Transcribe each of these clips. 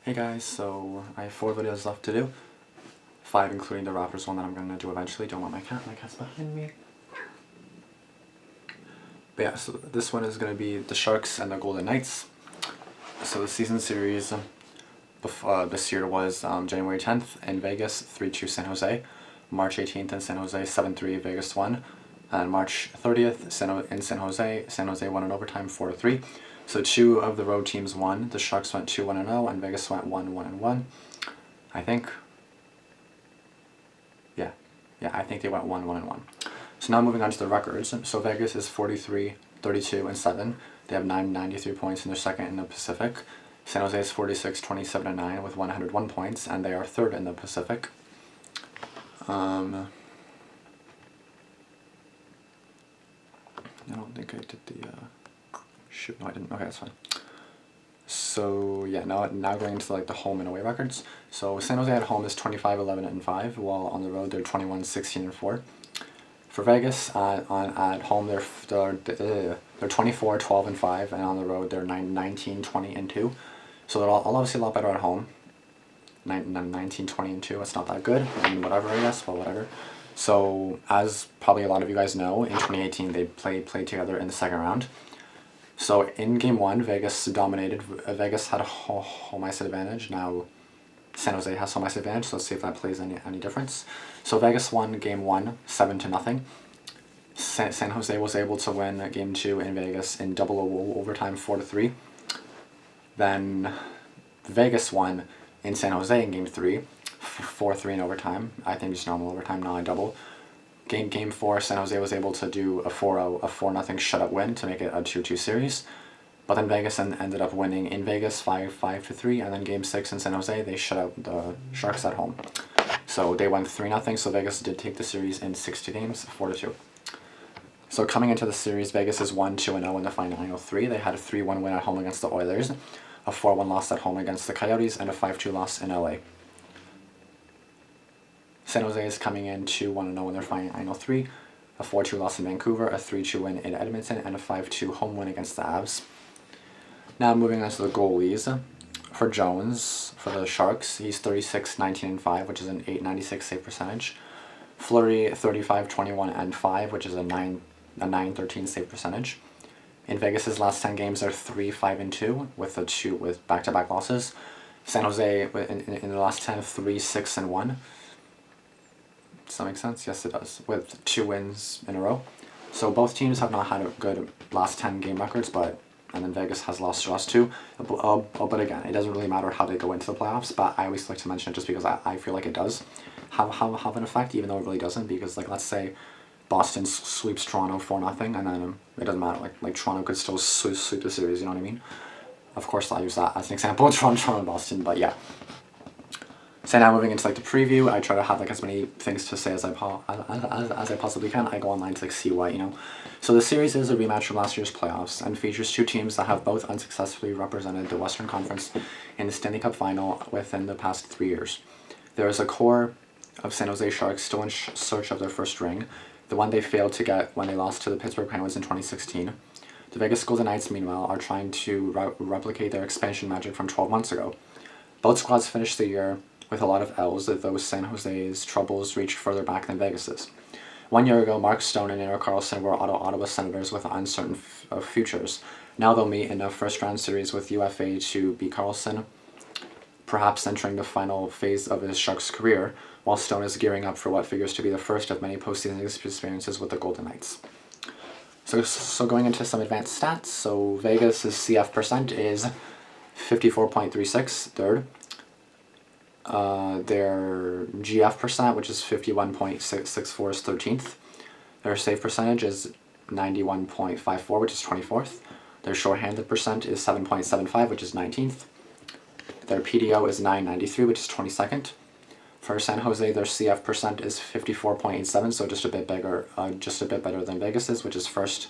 Hey guys, so I have 4 videos left to do. 5 including the Raptors one that I'm going to do eventually. Don't want my cat's behind me. But yeah, so this one is going to be the Sharks and the Golden Knights. So the season series this year was January 10th in Vegas, 3-2 San Jose. March 18th in San Jose, 7-3 Vegas won. And March 30th in San Jose won in overtime 4-3. So 2 of the road teams won. The Sharks went 2-1-0 and Vegas went 1-1-1. I think. Yeah, I think they went 1-1-1. So now moving on to the records. So Vegas is 43, 32, and 7. They have 993 points and they're second in the Pacific. San Jose is 46, 27, and 9 with 101 points, and they are third in the Pacific. I don't think I did the. Shoot, no, I didn't. Okay, that's fine. So yeah, now going into like the home and away records. So San Jose at home is 25, 11, and 5, while on the road they're 21, 16, and 4. For Vegas, at home they're 24, 12, and 5, and on the road they're 19, 20, and 2. So they're all obviously a lot better at home. 19, 20, and 2. It's not that good. I mean, whatever, I guess. Well, whatever. So as probably a lot of you guys know, in 2018 they played together in the second round. So in Game 1, Vegas dominated. Vegas had a home ice advantage. Now San Jose has home ice advantage, so let's see if that plays any difference. So Vegas won Game 1, 7-0. San Jose was able to win Game 2 in Vegas in double overtime, 4-3. Then Vegas won in San Jose in Game 3, 4-3 in overtime. I think just normal overtime, not a double. Game 4, San Jose was able to do a 4-0 shutout win to make it a 2-2 series. But then Vegas ended up winning in Vegas 5-3, and then Game 6 in San Jose, they shut out the Sharks at home. So they won 3-0, so Vegas did take the series in 60 games, 4-2. So coming into the series, Vegas is 1-2-0 in the final 3. They had a 3-1 win at home against the Oilers, a 4-1 loss at home against the Coyotes, and a 5-2 loss in LA. San Jose is coming in 2-1-0 in their final 3, a 4-2 loss in Vancouver, a 3-2 win in Edmonton, and a 5-2 home win against the Avs. Now moving on to the goalies. For Jones, for the Sharks, he's 36, 19, and 5, which is an .896 save percentage. Fleury, 35, 21, and 5, which is a .913 save percentage. In Vegas' last 10 games, they're 3, 5, and 2 with back-to-back losses. San Jose in the last 10, 3, 6, and 1. Does that make sense? Yes, it does. With 2 wins in a row. So both teams have not had a good last 10 game records, and then Vegas has lost to us too. But again, it doesn't really matter how they go into the playoffs, but I always like to mention it just because I feel like it does have an effect, even though it really doesn't, because like let's say Boston sweeps Toronto 4-0, and then it doesn't matter, like Toronto could still sweep the series, you know what I mean? Of course I'll use that as an example, Toronto and Boston, but yeah. So now moving into like the preview, I try to have like as many things to say as I possibly can. I go online to like see why, you know. So the series is a rematch from last year's playoffs and features 2 teams that have both unsuccessfully represented the Western Conference in the Stanley Cup final within the past 3 years. There is a core of San Jose Sharks still in search of their first ring, the one they failed to get when they lost to the Pittsburgh Penguins in 2016. The Vegas Golden Knights, meanwhile, are trying to replicate their expansion magic from 12 months ago. Both squads finished the year with a lot of L's, though San Jose's troubles reached further back than Vegas's. 1 year ago, Mark Stone and Erik Karlsson were Ottawa Senators with uncertain futures. Now they'll meet in a first-round series with UFA to beat Karlsson, perhaps entering the final phase of his Sharks career, while Stone is gearing up for what figures to be the first of many postseason experiences with the Golden Knights. So going into some advanced stats, so Vegas' CF percent is 54.36, third. Their GF percent, which is 51.64, is 13th. Their save percentage is 91.54, which is 24th. Their shorthanded percent is 7.75, which is 19th. Their PDO is 993, which is 22nd. For San Jose, their CF percent is 54.87, so just a bit better than Vegas's, which is first.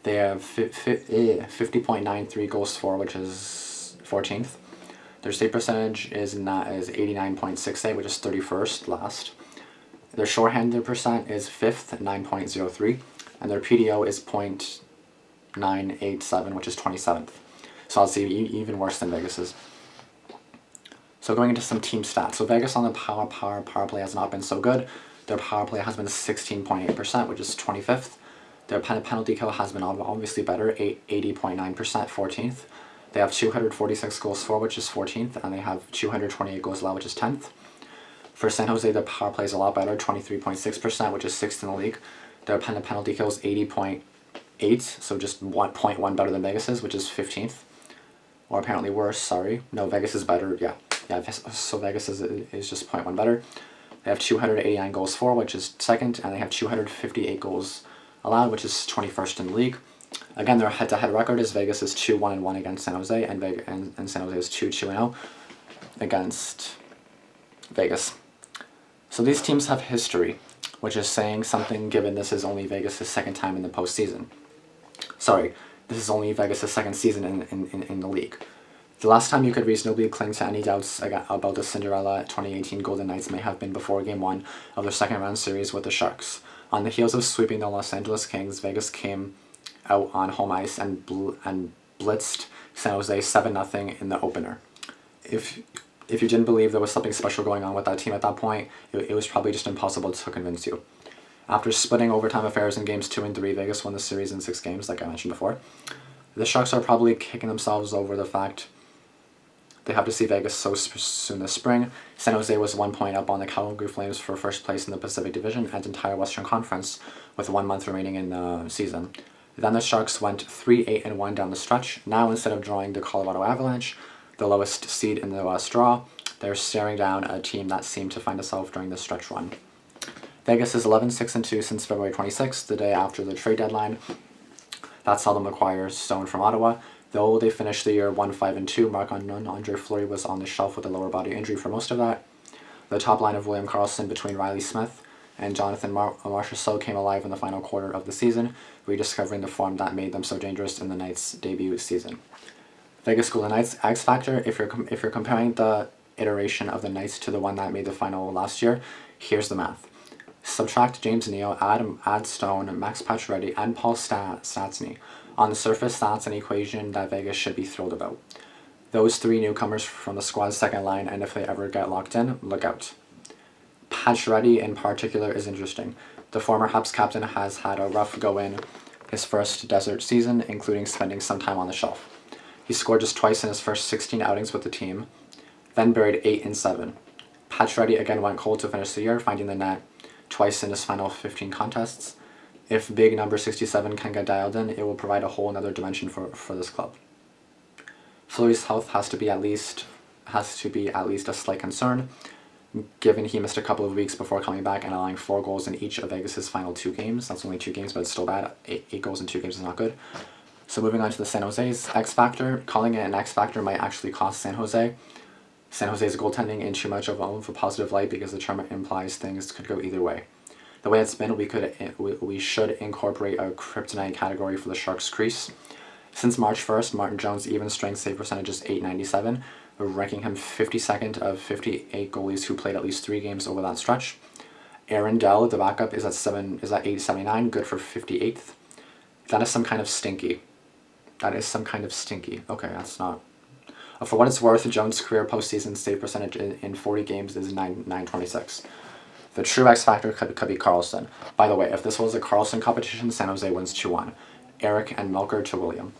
They have 50.93 goals for, which is 14th. Their save percentage is 89.68, which is 31st last. Their shorthanded percent is 5th, 9.03, and their PDO is .987, which is 27th. So I'll see even worse than Vegas's. So going into some team stats. So Vegas on the power play has not been so good. Their power play has been 16.8%, which is 25th. Their penalty kill has been obviously better, 80.9%, 14th. They have 246 goals for, which is 14th, and they have 228 goals allowed, which is 10th. For San Jose, their power play is a lot better, 23.6%, which is 6th in the league. Their penalty kill is 80.8, so just 1.1 better than Vegas's, which is 15th. Or apparently worse, sorry. No, Vegas is better, yeah, so Vegas is just 0.1 better. They have 289 goals for, which is 2nd, and they have 258 goals allowed, which is 21st in the league. Again, their head-to-head record is Vegas is 2-1-1 against San Jose, and San Jose is 2-2-0 against Vegas. So these teams have history, which is saying something given this is only Vegas' second time in the postseason. Sorry, this is only Vegas' second season in the league. The last time you could reasonably cling to any doubts about the Cinderella 2018 Golden Knights may have been before Game 1 of their second round series with the Sharks. On the heels of sweeping the Los Angeles Kings, Vegas came out on home ice and blitzed San Jose 7-0 in the opener. If you didn't believe there was something special going on with that team at that point, it was probably just impossible to convince you. After splitting overtime affairs in games 2 and 3, Vegas won the series in 6 games, like I mentioned before. The Sharks are probably kicking themselves over the fact they have to see Vegas so soon this spring. San Jose was 1 point up on the Calgary Flames for first place in the Pacific Division and entire Western Conference with 1 month remaining in the season. Then the Sharks went 3-8-1 down the stretch. Now instead of drawing the Colorado Avalanche, the lowest seed in the West draw, they're staring down a team that seemed to find itself during the stretch run. Vegas is 11-6-2 since February 26th, the day after the trade deadline. That saw them acquire Stone from Ottawa. Though they finished the year 1-5-2, Marc-Andre Fleury was on the shelf with a lower body injury for most of that. The top line of William Karlsson between Riley Smith and Jonathan Marchessault came alive in the final quarter of the season, rediscovering the form that made them so dangerous in the Knights' debut season. Vegas Golden Knights X Factor, if you're comparing the iteration of the Knights to the one that made the final last year, here's the math. Subtract James Neal, add Stone, Max Pacioretty, and Paul Stastny. On the surface, that's an equation that Vegas should be thrilled about. Those 3 newcomers from the squad's second line, and if they ever get locked in, look out. Pacioretty in particular is interesting. The former Habs captain has had a rough go in his first desert season, including spending some time on the shelf. He scored just twice in his first 16 outings with the team, then buried 8 in 7. Pacioretty again went cold to finish the year, finding the net twice in his final 15 contests. If big number 67 can get dialed in, it will provide a whole another dimension for this club. Fleury's health has to be at least a slight concern, given he missed a couple of weeks before coming back and allowing 4 goals in each of Vegas' final 2 games. That's only 2 games, but it's still bad. 8 goals in 2 games is not good. So moving on to the San Jose's X Factor. Calling it an X Factor might actually cost San Jose. San Jose's goaltending in too much of a positive light because the term implies things could go either way. The way it's been, we should incorporate a kryptonite category for the Sharks' crease. Since March 1st, Martin Jones' even strength save percentage is .897, ranking him 52nd of 58 goalies who played at least 3 games over that stretch. Aaron Dell, the backup, is at .879, good for 58th. That is some kind of stinky. Okay, that's not. For what it's worth, Jones' career postseason save percentage in 40 games is .926. The true X Factor could be Karlsson. By the way, if this was a Karlsson competition, San Jose wins 2-1. Eric and Melker to William.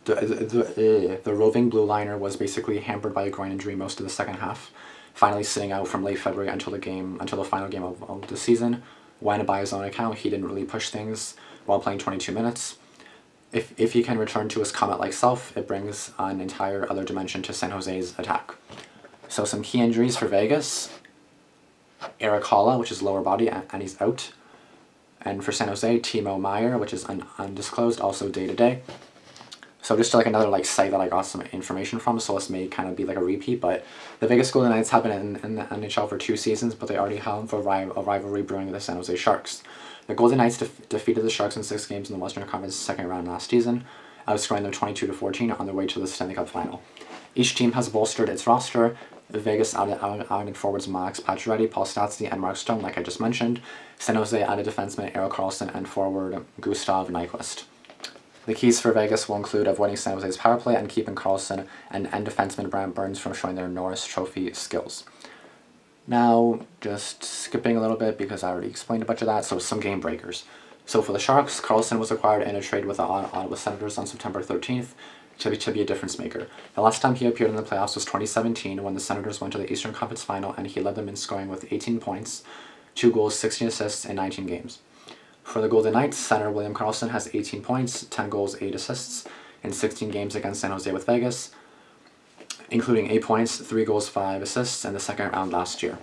The roving blue liner was basically hampered by a groin injury most of the second half, finally sitting out from late February until the final game of the season, when by his own account he didn't really push things while playing 22 minutes. If he can return to his comet-like self, it brings an entire other dimension to San Jose's attack. So some key injuries for Vegas. Eric Holla, which is lower body, and he's out. And for San Jose, Timo Meier, which is undisclosed, also day-to-day. So just like another site that I got some information from, so this may kind of be like a repeat, but the Vegas Golden Knights have been in the NHL for 2 seasons, but they already have a rivalry brewing with the San Jose Sharks. The Golden Knights defeated the Sharks in 6 games in the Western Conference second round last season, outscoring them 22-14 on their way to the Stanley Cup final. Each team has bolstered its roster. Vegas added forwards Max Pacioretty, Paul Stastny, and Mark Stone, like I just mentioned. San Jose added defenseman Erik Karlsson and forward Gustav Nyquist. The keys for Vegas will include avoiding San Jose's power play and keeping Carlson and defenseman Brant Burns from showing their Norris Trophy skills. Now, just skipping a little bit because I already explained a bunch of that, so some game breakers. So for the Sharks, Carlson was acquired in a trade with the Ottawa Senators on September 13th to be a difference maker. The last time he appeared in the playoffs was 2017 when the Senators went to the Eastern Conference Final and he led them in scoring with 18 points, 2 goals, 16 assists in 19 games. For the Golden Knights, center William Karlsson has 18 points, 10 goals, 8 assists in 16 games against San Jose with Vegas, including 8 points, 3 goals, 5 assists in the second round last year.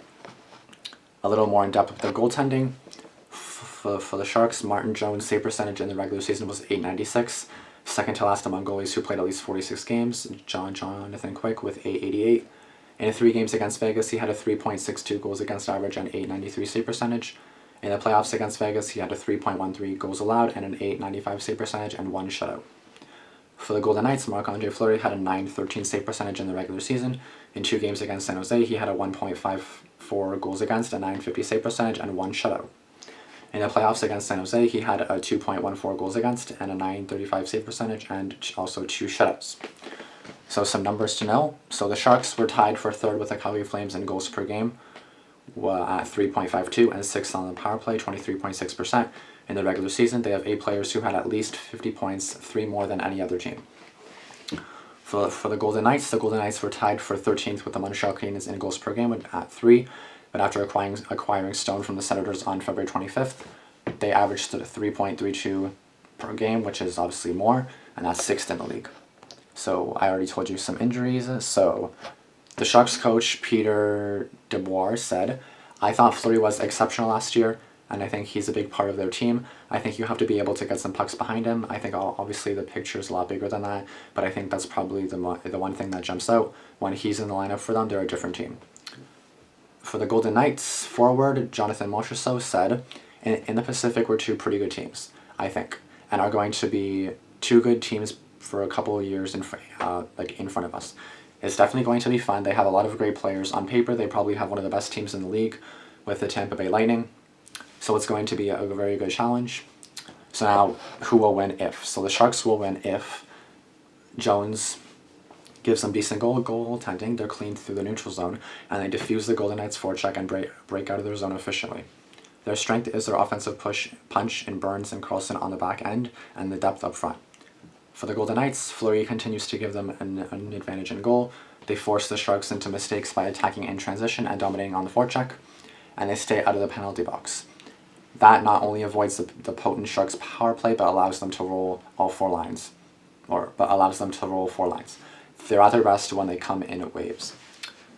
A little more in depth with their goaltending. For the Sharks, Martin Jones' save percentage in the regular season was .896, second to last among goalies who played at least 46 games. Jonathan Quick with .888. In 3 games against Vegas, he had a 3.62 goals against average and .893 save percentage. In the playoffs against Vegas, he had a 3.13 goals allowed and an .895 save percentage and 1 shutout. For the Golden Knights, Marc-Andre Fleury had a .913 save percentage in the regular season. In 2 games against San Jose, he had a 1.54 goals against, a .950 save percentage, and 1 shutout. In the playoffs against San Jose, he had a 2.14 goals against and a .935 save percentage and also 2 shutouts. So some numbers to know. So the Sharks were tied for third with the Calgary Flames in goals per game at 3.52 and 6th on the power play, 23.6%. In the regular season, they have 8 players who had at least 50 points, 3 more than any other team. For the Golden Knights were tied for 13th with the Montreal Canadiens in goals per game at 3. But after acquiring Stone from the Senators on February 25th, they averaged 3.32 per game, which is obviously more, and that's 6th in the league. So I already told you some injuries. So the Sharks coach, Peter DeBoer, said, "I thought Fleury was exceptional last year, and I think he's a big part of their team. I think you have to be able to get some pucks behind him. I think obviously the picture is a lot bigger than that, but I think that's probably the one thing that jumps out. When he's in the lineup for them, they're a different team." For the Golden Knights, forward Jonathan Mochesau said, in the Pacific, we're 2 pretty good teams, I think, and are going to be 2 good teams for a couple of years in front of us. It's definitely going to be fun. They have a lot of great players. On paper, they probably have one of the best teams in the league with the Tampa Bay Lightning, so it's going to be a very good challenge. So now, who will win if? So the Sharks will win if Jones gives them decent goaltending, they're clean through the neutral zone, and they defuse the Golden Knights' forecheck and break out of their zone efficiently. Their strength is their offensive punch in Burns and Carlson on the back end and the depth up front. For the Golden Knights, Fleury continues to give them an advantage in goal. They force the Sharks into mistakes by attacking in transition and dominating on the forecheck, and they stay out of the penalty box. That not only avoids the potent Sharks power play, but allows them to roll all 4 lines. They're at their best when they come in waves.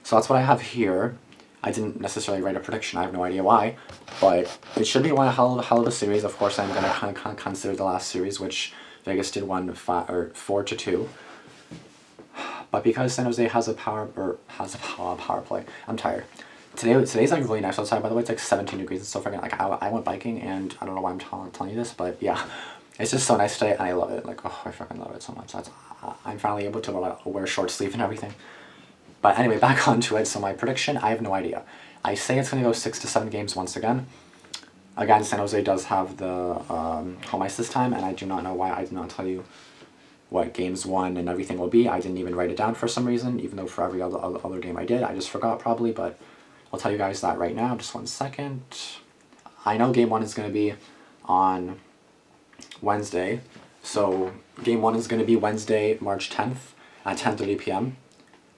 So that's what I have here. I didn't necessarily write a prediction. I have no idea why, but it should be one hell of a series. Of course, I'm going to consider the last series, which Vegas did 4-2. But because San Jose has a power play, I'm tired. Today's like really nice outside. By the way, it's like 17 degrees and stuff. I went biking, and I don't know why I'm telling you this, but yeah, it's just so nice today, and I love it. Like, oh, I fucking love it so much. I'm finally able to wear short sleeve and everything. But anyway, back onto it. So my prediction, I have no idea. I say it's going to go 6 to 7 games once again. Again, San Jose does have the home ice this time, and I do not know why I did not tell you what games 1 and everything will be. I didn't even write it down for some reason, even though for every other game I did. I just forgot probably, but I'll tell you guys that right now. Just 1 second. I know game 1 is going to be on Wednesday. So game 1 is going to be Wednesday, March 10th at 10:30 p.m.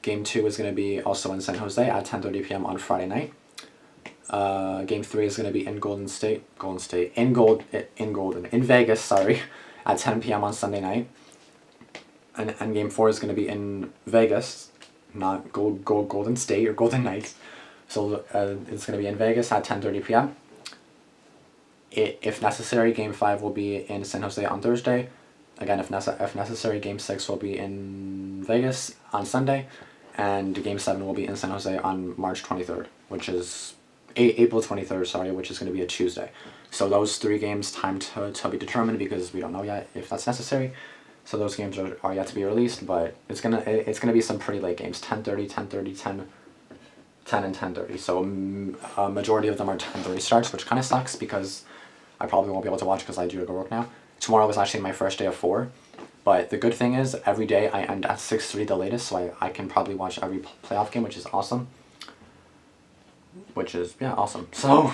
Game 2 is going to be also in San Jose at 10:30 p.m. on Friday night. Game 3 is going to be in Vegas, sorry, at 10 p.m. on Sunday night. And game 4 is going to be in Vegas, not Golden State or Golden Knights. So it's going to be in Vegas at 10:30 p.m. If necessary, game 5 will be in San Jose on Thursday. Again, if necessary, game 6 will be in Vegas on Sunday. And game 7 will be in San Jose on March 23rd, which is April 23rd, sorry, which is going to be a Tuesday. So those 3 games, time to be determined, because we don't know yet if that's necessary. So those games are yet to be released, but it's gonna be some pretty late games, 10:30, 10:30, 10, and 10:30. So a majority of them are 10:30 starts, which kind of sucks because I probably won't be able to watch because I do go work now. tomorrow was actually my first day of 4. But the good thing is, every day I end at 6:30 the latest, so I can probably watch every playoff game, which is awesome. Which is, yeah, awesome. So,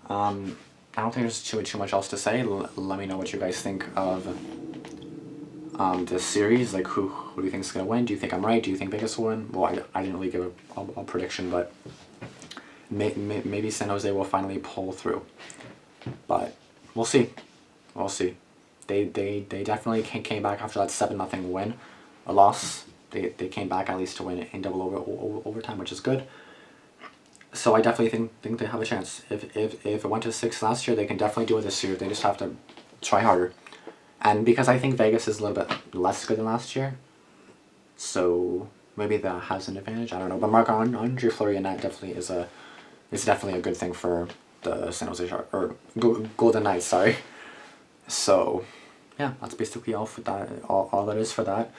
I don't think there's too much else to say. Let me know what you guys think of this series. Like, who do you think is going to win? Do you think I'm right? Do you think Vegas will win? Well, I didn't really give a prediction, but maybe San Jose will finally pull through. But we'll see. We'll see. They definitely came back after that 7-0 win. A loss. They came back at least to win in double overtime, which is good. So I definitely think they have a chance. If it went to 6 last year, they can definitely do it this year. They just have to try harder. And because I think Vegas is a little bit less good than last year, so maybe that has an advantage. I don't know. But Marc-Andre Fleury and that definitely is definitely a good thing for the San Jose Golden Knights. Sorry. So yeah, that's basically all for that. All that is for that.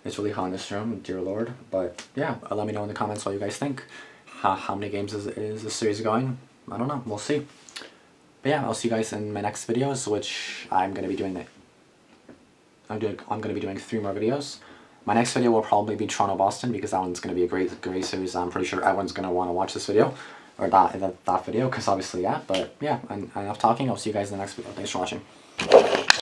It's really hot in this room, dear Lord. But yeah, let me know in the comments what you guys think. How many games is this series going? I don't know. We'll see. But yeah, I'll see you guys in my next videos, which I'm gonna be doing. I'm gonna be doing 3 more videos. My next video will probably be Toronto-Boston because that one's gonna be a great series. I'm pretty sure everyone's gonna want to watch this video or that video because obviously, yeah. But yeah, enough talking. I'll see you guys in the next video. Thanks for watching.